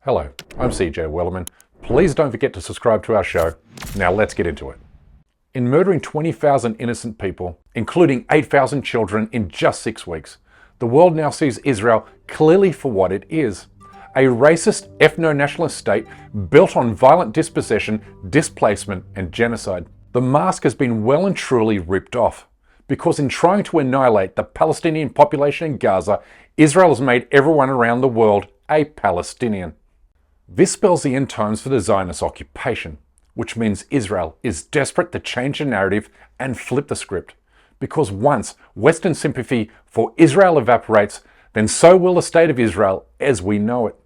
Hello, I'm CJ Wellerman. Please don't forget to subscribe to our show. Now let's get into it. In murdering 20,000 innocent people, including 8,000 children in just 6 weeks, the world now sees Israel clearly for what it is. A racist, ethno-nationalist state built on violent dispossession, displacement, and genocide. The mask has been well and truly ripped off, because in trying to annihilate the Palestinian population in Gaza, Israel has made everyone around the world a Palestinian. This spells the end times for the Zionist occupation, which means Israel is desperate to change the narrative and flip the script. Because once Western sympathy for Israel evaporates, then so will the state of Israel as we know it.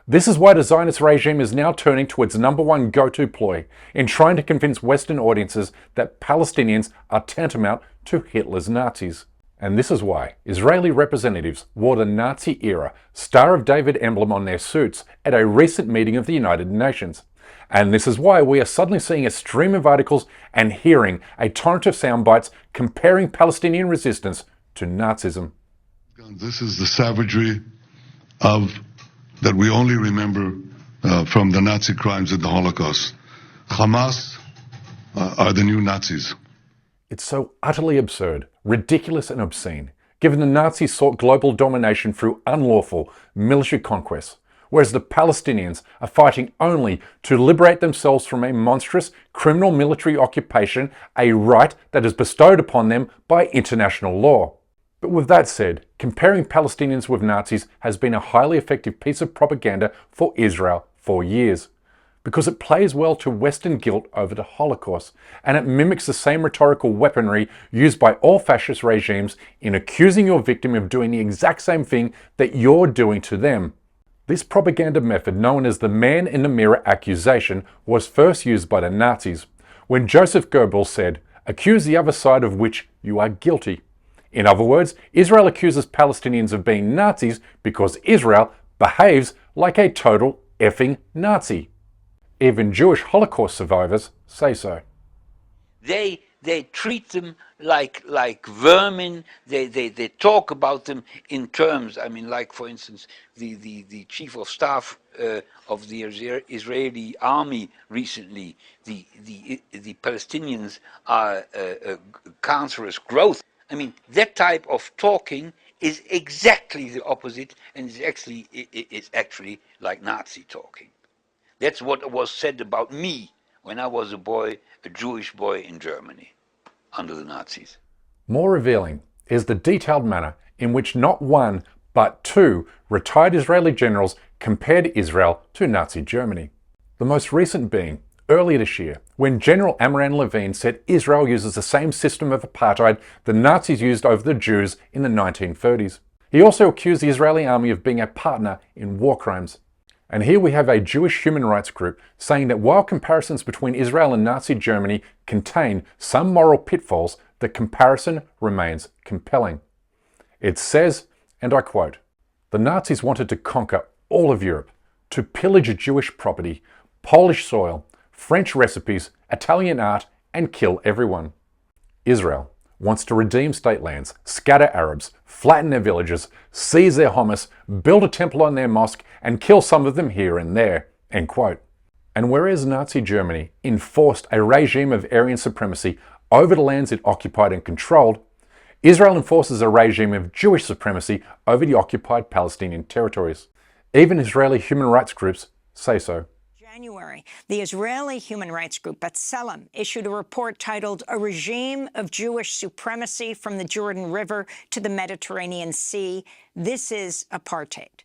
This is why the Zionist regime is now turning to its number one go-to ploy in trying to convince Western audiences that Palestinians are tantamount to Hitler's Nazis. And this is why Israeli representatives wore the Nazi-era Star of David emblem on their suits at a recent meeting of the United Nations. And this is why we are suddenly seeing a stream of articles and hearing a torrent of sound bites comparing Palestinian resistance to Nazism. This is the savagery that we only remember from the Nazi crimes of the Holocaust. Hamas are the new Nazis. It's so utterly absurd, ridiculous and obscene, given the Nazis sought global domination through unlawful military conquests, whereas the Palestinians are fighting only to liberate themselves from a monstrous criminal military occupation, a right that is bestowed upon them by international law. But with that said, comparing Palestinians with Nazis has been a highly effective piece of propaganda for Israel for years, because it plays well to Western guilt over the Holocaust, and it mimics the same rhetorical weaponry used by all fascist regimes in accusing your victim of doing the exact same thing that you're doing to them. This propaganda method, known as the man in the mirror accusation, was first used by the Nazis, when Joseph Goebbels said, "Accuse the other side of which you are guilty." In other words, Israel accuses Palestinians of being Nazis because Israel behaves like a total effing Nazi. Even Jewish Holocaust survivors say so. They treat them like vermin. They talk about them in terms. I mean, like for instance, the chief of staff of the Israeli army recently. The Palestinians are a cancerous growth. I mean, that type of talking is exactly the opposite, and it's actually like Nazi talking. That's what was said about me when I was a Jewish boy in Germany, under the Nazis. More revealing is the detailed manner in which not one, but two retired Israeli generals compared Israel to Nazi Germany. The most recent being earlier this year, when General Amram Levine said Israel uses the same system of apartheid the Nazis used over the Jews in the 1930s. He also accused the Israeli army of being a partner in war crimes. And here we have a Jewish human rights group saying that while comparisons between Israel and Nazi Germany contain some moral pitfalls, the comparison remains compelling. It says, and I quote, "The Nazis wanted to conquer all of Europe, to pillage Jewish property, Polish soil, French recipes, Italian art, and kill everyone. Israel wants to redeem state lands, scatter Arabs, flatten their villages, seize their hummus, build a temple on their mosque, and kill some of them here and there." End quote. And whereas Nazi Germany enforced a regime of Aryan supremacy over the lands it occupied and controlled, Israel enforces a regime of Jewish supremacy over the occupied Palestinian territories. Even Israeli human rights groups say so. January, the Israeli human rights group B'Tselem issued a report titled "A Regime of Jewish Supremacy from the Jordan River to the Mediterranean Sea. This is Apartheid."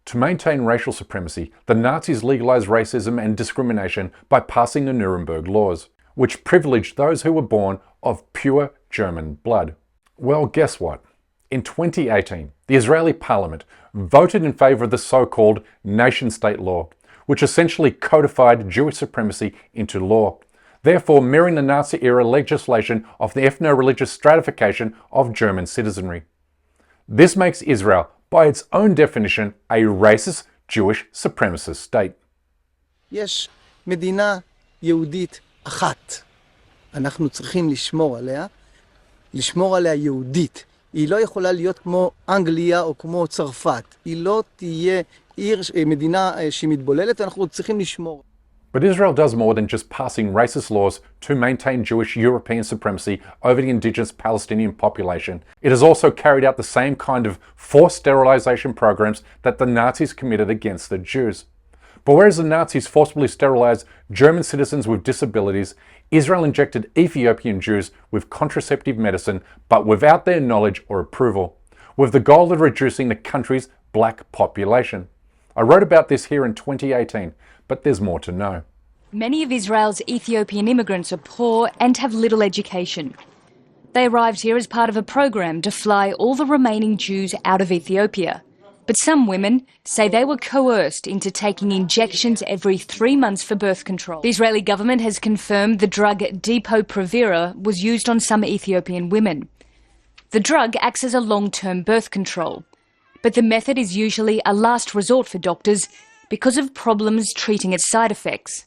To maintain racial supremacy, the Nazis legalized racism and discrimination by passing the Nuremberg laws, which privileged those who were born of pure German blood. Well, guess what? In 2018, the Israeli parliament voted in favor of the so-called nation-state law, which essentially codified Jewish supremacy into law, therefore mirroring the Nazi-era legislation of the ethno-religious stratification of German citizenry. This makes Israel, by its own definition, a racist Jewish supremacist state. יש מדינה יהודית אחת. אנחנו צריכים לשמור עליה יהודית. היא לא יכולה להיות כמו אנגליה או כמו צרפת. היא לא תהיה מדינה שמתבוללת, ואנחנו צריכים לשמור. But Israel does more than just passing racist laws to maintain Jewish European supremacy over the indigenous Palestinian population. It has also carried out the same kind of forced sterilization programs that the Nazis committed against the Jews. But whereas the Nazis forcibly sterilized German citizens with disabilities, Israel injected Ethiopian Jews with contraceptive medicine, but without their knowledge or approval, with the goal of reducing the country's black population. I wrote about this here in 2018, but there's more to know. Many of Israel's Ethiopian immigrants are poor and have little education. They arrived here as part of a program to fly all the remaining Jews out of Ethiopia. But some women say they were coerced into taking injections every 3 months for birth control. The Israeli government has confirmed the drug Depo-Provera was used on some Ethiopian women. The drug acts as a long-term birth control, but the method is usually a last resort for doctors because of problems treating its side effects.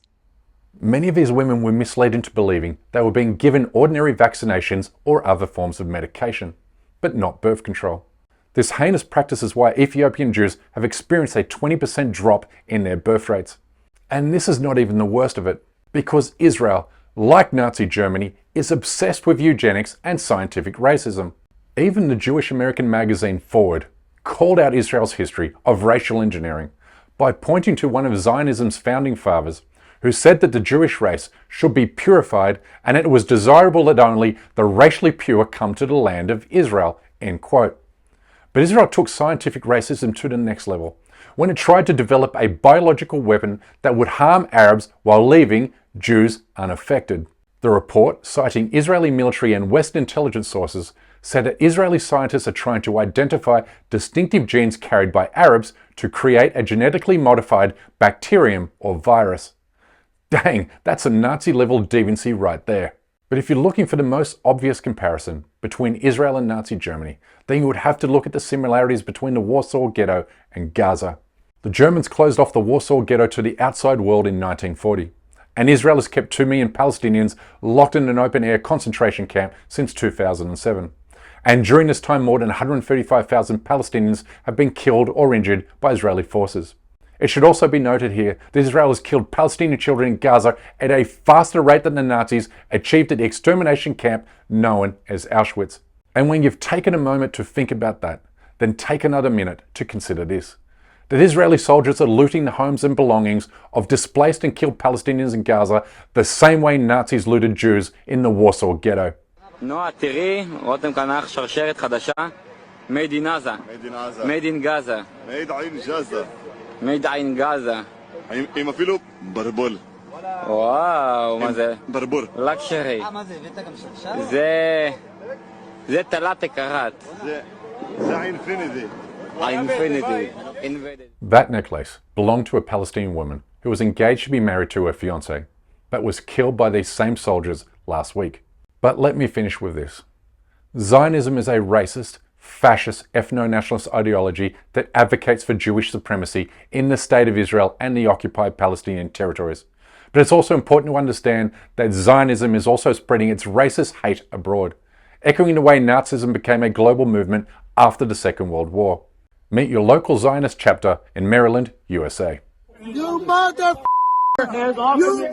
Many of these women were misled into believing they were being given ordinary vaccinations or other forms of medication, but not birth control. This heinous practice is why Ethiopian Jews have experienced a 20% drop in their birth rates. And this is not even the worst of it, because Israel, like Nazi Germany, is obsessed with eugenics and scientific racism. Even the Jewish American magazine Forward called out Israel's history of racial engineering by pointing to one of Zionism's founding fathers, who said that the Jewish race should be purified and it was desirable that only the racially pure come to the land of Israel, end quote. But Israel took scientific racism to the next level when it tried to develop a biological weapon that would harm Arabs while leaving Jews unaffected. The report, citing Israeli military and Western intelligence sources, said that Israeli scientists are trying to identify distinctive genes carried by Arabs to create a genetically modified bacterium or virus. Dang, that's a Nazi-level deviancy right there. But if you're looking for the most obvious comparison between Israel and Nazi Germany, then you would have to look at the similarities between the Warsaw Ghetto and Gaza. The Germans closed off the Warsaw Ghetto to the outside world in 1940, and Israel has kept 2 million Palestinians locked in an open-air concentration camp since 2007. And during this time, more than 135,000 Palestinians have been killed or injured by Israeli forces. It should also be noted here that Israel has killed Palestinian children in Gaza at a faster rate than the Nazis achieved at the extermination camp known as Auschwitz. And when you've taken a moment to think about that, then take another minute to consider this: that Israeli soldiers are looting the homes and belongings of displaced and killed Palestinians in Gaza the same way Nazis looted Jews in the Warsaw Ghetto. נועה, תראי, רותם כאן שרשרת חדשה, made in Gaza. made in Gaza. made in Gaza. עם אפילו ברבול. וואו, מה זה? ברבור. לקשרי. מה זה, הבאת גם שרשר? זה תלת קרת. זה האינפיניטי. Infinity. That necklace belonged to a Palestinian woman who was engaged to be married to her fiancé, but was killed by these same soldiers last week. But let me finish with this. Zionism is a racist, fascist, ethno-nationalist ideology that advocates for Jewish supremacy in the State of Israel and the occupied Palestinian territories. But it's also important to understand that Zionism is also spreading its racist hate abroad, echoing the way Nazism became a global movement after the Second World War. Meet your local Zionist chapter in Maryland, USA. You motherfucker! You Muslim!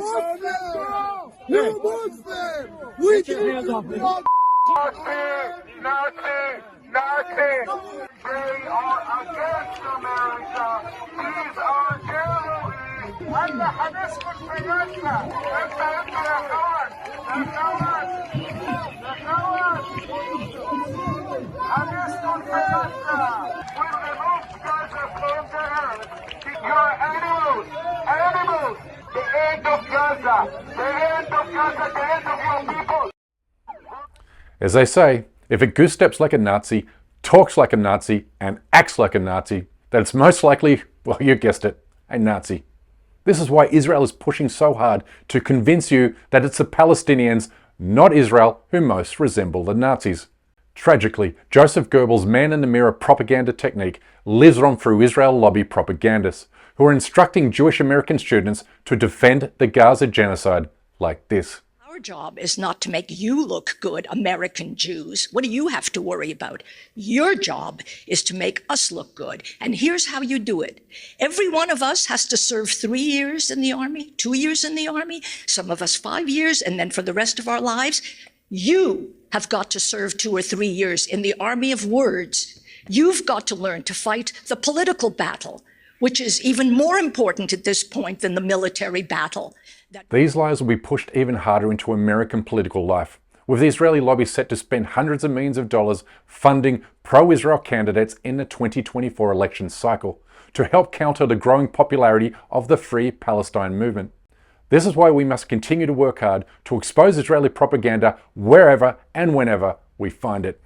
You Muslim! We can Nazi! They are against America! These are terrorists! And the Hamas You're animals! Animals! The end of Gaza! The end of Gaza! The end of your people! As they say, if a goose steps like a Nazi, talks like a Nazi, and acts like a Nazi, then it's most likely, well, you guessed it, a Nazi. This is why Israel is pushing so hard to convince you that it's the Palestinians, not Israel, who most resemble the Nazis. Tragically, Joseph Goebbels' man-in-the-mirror propaganda technique lives on through Israel lobby propagandists, who are instructing Jewish American students to defend the Gaza genocide like this. Our job is not to make you look good, American Jews. What do you have to worry about? Your job is to make us look good. And here's how you do it. Every one of us has to serve 3 years in the Army, 2 years in the Army, some of us 5 years, and then for the rest of our lives, you have got to serve 2 or 3 years in the army of words. You've got to learn to fight the political battle, which is even more important at this point than the military battle. These lies will be pushed even harder into American political life, with the Israeli lobby set to spend hundreds of millions of dollars funding pro-Israel candidates in the 2024 election cycle to help counter the growing popularity of the Free Palestine movement. This is why we must continue to work hard to expose Israeli propaganda wherever and whenever we find it.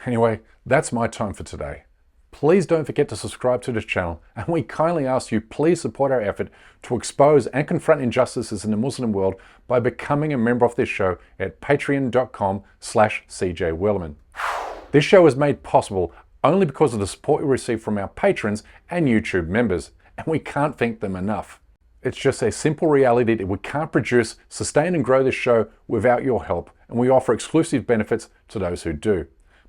Anyway, that's my time for today. Please don't forget to subscribe to this channel, and we kindly ask you please support our effort to expose and confront injustices in the Muslim world by becoming a member of this show at patreon.com/CJWellerman. This show is made possible only because of the support we receive from our patrons and YouTube members, and we can't thank them enough. It's just a simple reality that we can't produce, sustain and grow this show without your help, and we offer exclusive benefits to those who do.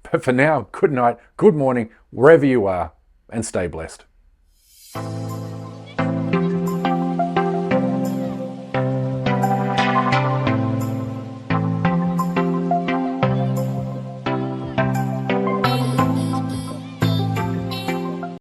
But for now, good night, good morning, wherever you are, and stay blessed.